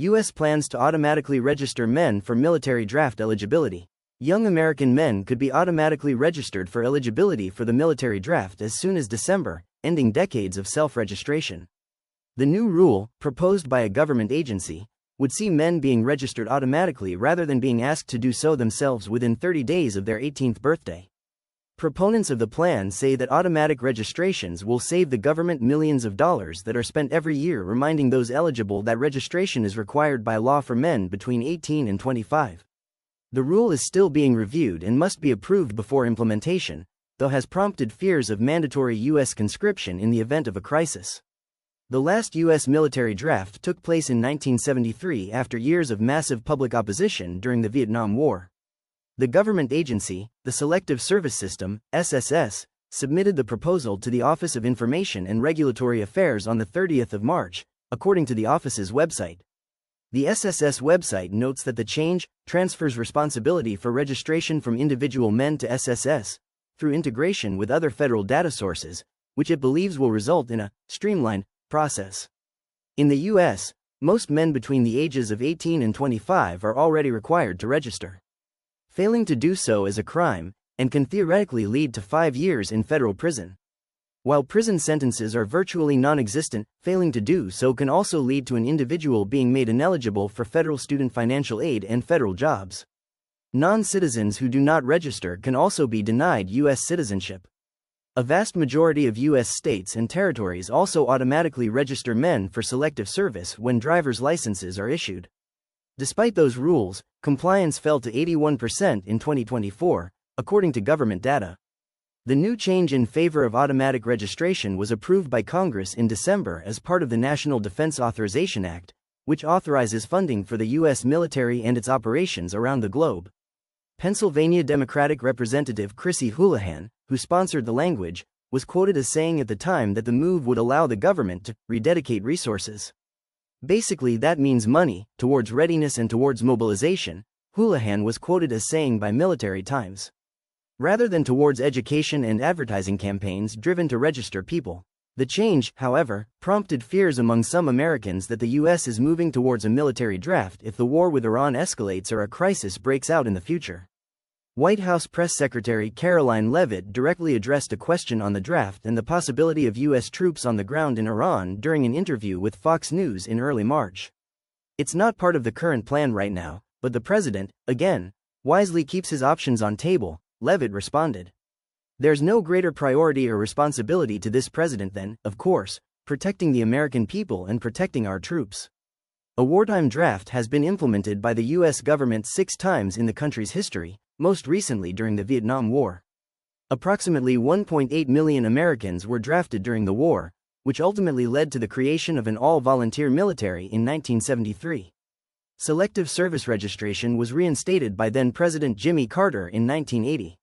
U.S. plans to automatically register men for military draft eligibility. Young American men could be automatically registered for eligibility for the military draft as soon as December, ending decades of self-registration. The new rule, proposed by a government agency, would see men being registered automatically rather than being asked to do so themselves within 30 days of their 18th birthday. Proponents of the plan say that automatic registrations will save the government millions of dollars that are spent every year reminding those eligible that registration is required by law for men between 18 and 25. The rule is still being reviewed and must be approved before implementation, though has prompted fears of mandatory U.S. conscription in the event of a crisis. The last U.S. military draft took place in 1973 after years of massive public opposition during the Vietnam War. The government agency, the Selective Service System, SSS, submitted the proposal to the Office of Information and Regulatory Affairs on the 30th of March, according to the office's website. The SSS website notes that the change transfers responsibility for registration from individual men to SSS, through integration with other federal data sources, which it believes will result in a streamlined process. In the U.S., most men between the ages of 18 and 25 are already required to register. Failing to do so is a crime, and can theoretically lead to 5 years in federal prison. While prison sentences are virtually non-existent, failing to do so can also lead to an individual being made ineligible for federal student financial aid and federal jobs. Non-citizens who do not register can also be denied U.S. citizenship. A vast majority of U.S. states and territories also automatically register men for selective service when driver's licenses are issued. Despite those rules, compliance fell to 81% in 2024, according to government data. The new change in favor of automatic registration was approved by Congress in December as part of the National Defense Authorization Act, which authorizes funding for the U.S. military and its operations around the globe. Pennsylvania Democratic Representative Chrissy Houlihan, who sponsored the language, was quoted as saying at the time that the move would allow the government to rededicate resources. Basically, that means money towards readiness and towards mobilization, Houlihan was quoted as saying by Military Times. Rather than towards education and advertising campaigns driven to register people. The change, however, prompted fears among some Americans that the U.S. is moving towards a military draft if the war with Iran escalates or a crisis breaks out in the future. White House Press Secretary Caroline Leavitt directly addressed a question on the draft and the possibility of U.S. troops on the ground in Iran during an interview with Fox News in early March. It's not part of the current plan right now, but the president, again, wisely keeps his options on table, Leavitt responded. There's no greater priority or responsibility to this president than, of course, protecting the American people and protecting our troops. A wartime draft has been implemented by the U.S. government 6 times in the country's history, most recently during the Vietnam War. Approximately 1.8 million Americans were drafted during the war, which ultimately led to the creation of an all-volunteer military in 1973. Selective service registration was reinstated by then-President Jimmy Carter in 1980.